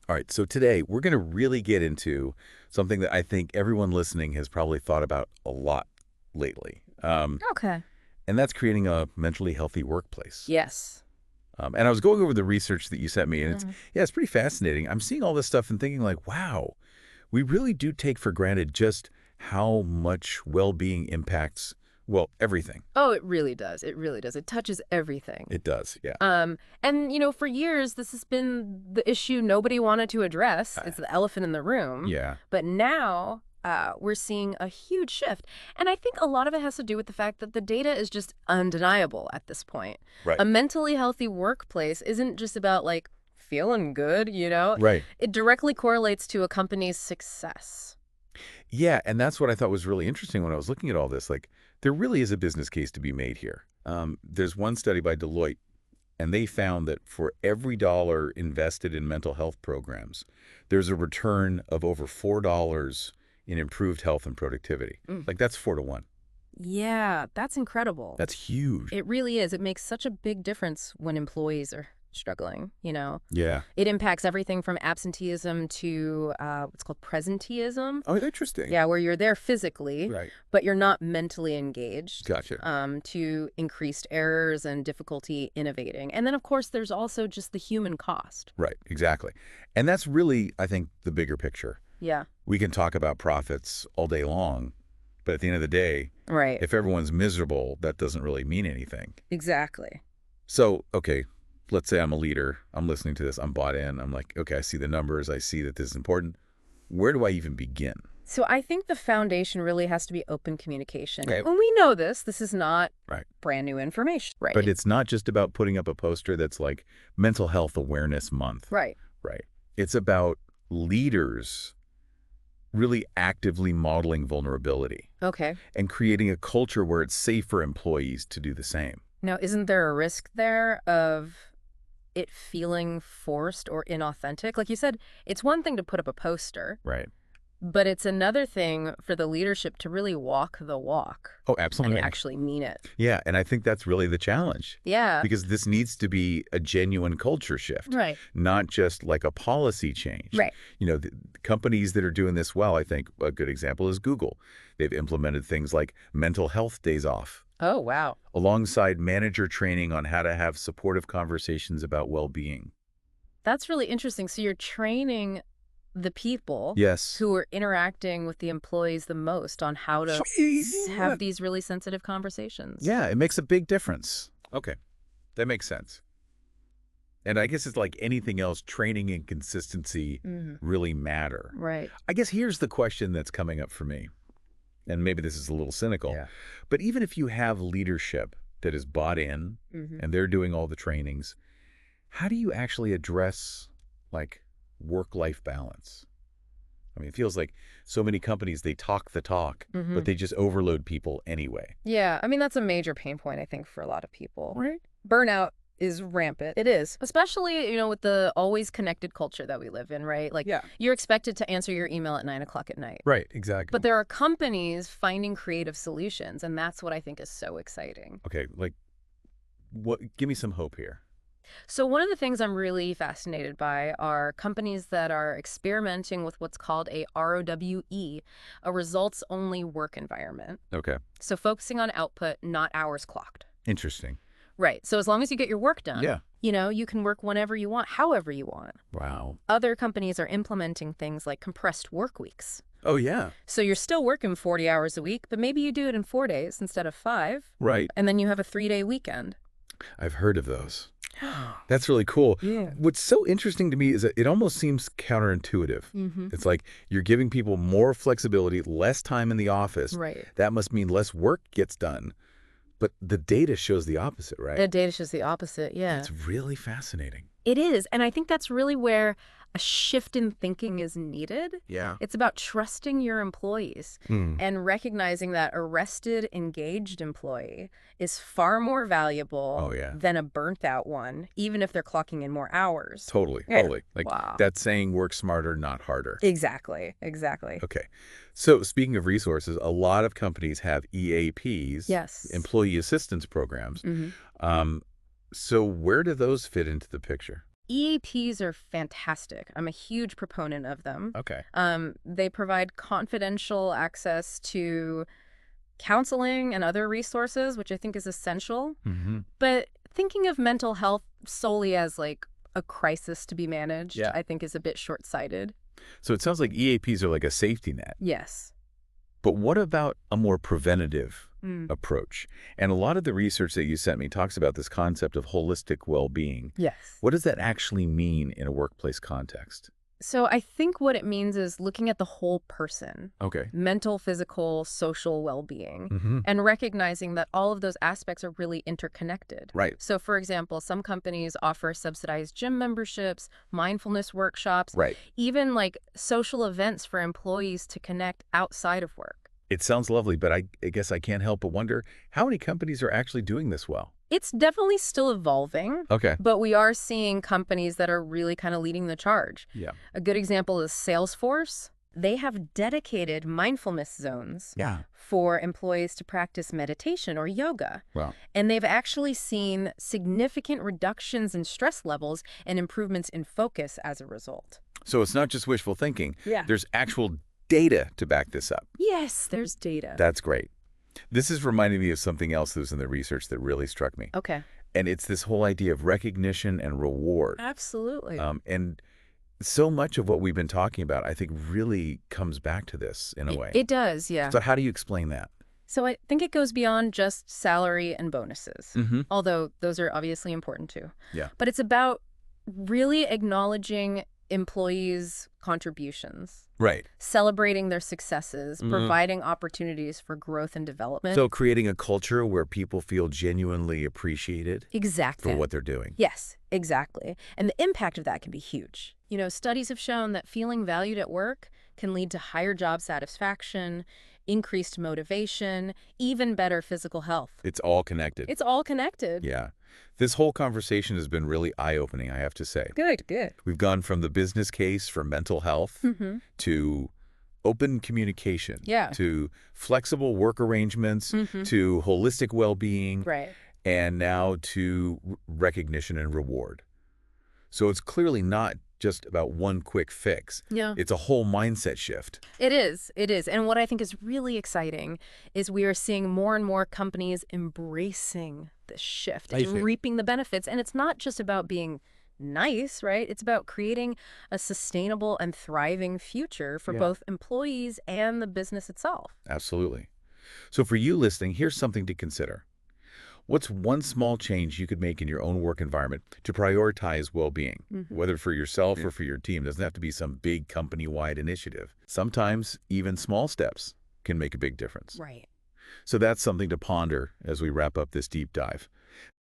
All right, so today we're going to really get into something that I think everyone listening has probably thought about a lot lately. Okay. And that's creating a mentally healthy workplace. Yes. And I was going over the research that you sent me, and Mhm. it's pretty fascinating. I'm seeing all this stuff and thinking like, wow, we really do take for granted just how much well-being impacts, well, everything. Oh, it really does. It really does. It touches everything. It does, yeah. And for years this has been the issue nobody wanted to address. Uh, It's the elephant in the room. yeah, But now we're seeing a huge shift. And I think a lot of it has to do with the fact that the data is just undeniable at this point. right, A mentally healthy workplace isn't just about like feeling good. right. It directly correlates to a company's success. Yeah, and that's what I thought was really interesting when I was looking at all this. Like, there really is a business case to be made here. There's one study by Deloitte, and they found that for every dollar invested in mental health programs, there's a return of over $4 in improved health and productivity. Mm. Like, that's 4 to 1. Yeah, that's incredible. That's huge. It really is. It makes such a big difference when employees are struggling. Yeah. It impacts everything from absenteeism to what's called presenteeism. Oh, interesting. Yeah, where you're there physically, Right. but you're not mentally engaged, Gotcha. to increased errors and difficulty innovating. And then, of course, there's also just the human cost. Right, exactly. And that's really, I think, the bigger picture. Yeah, We can talk about profits all day long, but at the end of the day, right. if everyone's miserable, that doesn't really mean anything. Exactly. So, okay, let's say I'm a leader. I'm listening to this. I'm bought in. I'm like, okay, I see the numbers. I see that this is important. Where do I even begin? So I think the foundation really has to be open communication. Okay. When we know this, this is not Right. brand new information. Right. But it's not just about putting up a poster that's like Mental Health Awareness Month. Right. Right. It's about leaders really actively modeling vulnerability Okay. and creating a culture where it's safe for employees to do the same. Now, isn't there a risk there of it feeling forced or inauthentic? Like you said, it's one thing to put up a poster, Right. but it's another thing for the leadership to really walk the walk Oh, and absolutely. actually mean it. Yeah, and I think that's really the challenge Yeah. because this needs to be a genuine culture shift, Right. not just like a policy change. Right. The companies that are doing this well, I think a good example is Google. They've implemented things like mental health days off, Oh, wow. alongside manager training on how to have supportive conversations about well-being. That's really interesting. So you're training the people Yes. who are interacting with the employees the most on how to have these really sensitive conversations. Yeah, it makes a big difference. Okay, that makes sense. And I guess it's like anything else, training and consistency Mhm. really matter. Right. I guess here's the question that's coming up for me, and maybe this is a little cynical, Yeah. but even if you have leadership that is bought in Mhm. and they're doing all the trainings, how do you actually address like work-life balance? I mean, it feels like so many companies, they talk the talk, Mhm. but they just overload people anyway. Yeah, I mean, that's a major pain point, I think, for a lot of people. Right. Burnout is rampant. It is. Especially, with the always connected culture that we live in, right? Like, Yeah. you're expected to answer your email at 9 o'clock at night. Right, exactly. But there are companies finding creative solutions, and that's what I think is so exciting. Okay, like what? Give me some hope here. So one of the things I'm really fascinated by are companies that are experimenting with what's called a ROWE, a results-only work environment. Okay, So focusing on output, not hours clocked. interesting. Right. So as long as you get your work done, Yeah. you can work whenever you want, however you want. Wow. Other companies are implementing things like compressed work weeks. Oh, yeah. So you're still working 40 hours a week, but maybe you do it in 4 days instead of 5, Right. and then you have a 3-day weekend. I've heard of those. That's really cool. Yeah. What's so interesting to me is that it almost seems counterintuitive. Mm-hmm. It's like you're giving people more flexibility, less time in the office. Right. That must mean less work gets done. But the data shows the opposite, right? The data shows the opposite, yeah. It's really fascinating. It is, and I think that's really where a shift in thinking is needed. Yeah. It's about trusting your employees Mm. and recognizing that a rested, engaged employee is far more valuable Oh, yeah. than a burnt-out one, even if they're clocking in more hours. Totally. Yeah. Totally. Like Wow. that saying, work smarter, not harder. Exactly. Exactly. Okay. So speaking of resources, a lot of companies have EAPs, Yes. employee assistance programs. Mhm. So where do those fit into the picture? EAPs are fantastic. I'm a huge proponent of them. Okay. They provide confidential access to counseling and other resources, which I think is essential. Mm-hmm. But thinking of mental health solely as like a crisis to be managed, Yeah. I think is a bit short-sighted. So it sounds like EAPs are like a safety net. Yes. But what about a more preventative Mm. approach? And a lot of the research that you sent me talks about this concept of holistic well-being. Yes. What does that actually mean in a workplace context? So I think what it means is looking at the whole person, Okay. mental, physical, social well-being, Mm-hmm. and recognizing that all of those aspects are really interconnected. Right. So, for example, some companies offer subsidized gym memberships, mindfulness workshops, Right. even like social events for employees to connect outside of work. It sounds lovely, but I guess I can't help but wonder how many companies are actually doing this well? It's definitely still evolving, Okay. but we are seeing companies that are really kind of leading the charge. Yeah. A good example is Salesforce. They have dedicated mindfulness zones Yeah. for employees to practice meditation or yoga. Well, And they've actually seen significant reductions in stress levels and improvements in focus as a result. so it's not just wishful thinking. Yeah. There's actual data to back this up. Yes, there's data. That's great. This is reminding me of something else that was in the research that really struck me. Okay. And it's this whole idea of recognition and reward. Absolutely. And so much of what we've been talking about, I think, really comes back to this in a way. It does, yeah. So how do you explain that? So I think it goes beyond just salary and bonuses, Mm-hmm. although those are obviously important too. Yeah. But it's about really acknowledging employees' contributions, Right. celebrating their successes, Mhm. providing opportunities for growth and development. So creating a culture where people feel genuinely appreciated Exactly. for what they're doing. Yes, exactly. And the impact of that can be huge. You know, studies have shown that feeling valued at work can lead to higher job satisfaction, increased motivation, even better physical health. It's all connected. It's all connected. Yeah. This whole conversation has been really eye-opening, I have to say. Good. We've gone from the business case for mental health Mm-hmm. to open communication, Yeah. to flexible work arrangements, Mm-hmm. to holistic well-being, Right. and now to recognition and reward. So it's clearly not just about one quick fix. Yeah. It's a whole mindset shift. It is. It is. And what I think is really exciting is we are seeing more and more companies embracing this shift I and see. reaping the benefits. And it's not just about being nice, right? It's about creating a sustainable and thriving future for Yeah. both employees and the business itself. Absolutely. So for you listening, here's something to consider. What's one small change you could make in your own work environment to prioritize well-being, Mhm. whether for yourself or for your team? It doesn't have to be some big company-wide initiative. Sometimes even small steps can make a big difference. Right. So that's something to ponder as we wrap up this deep dive.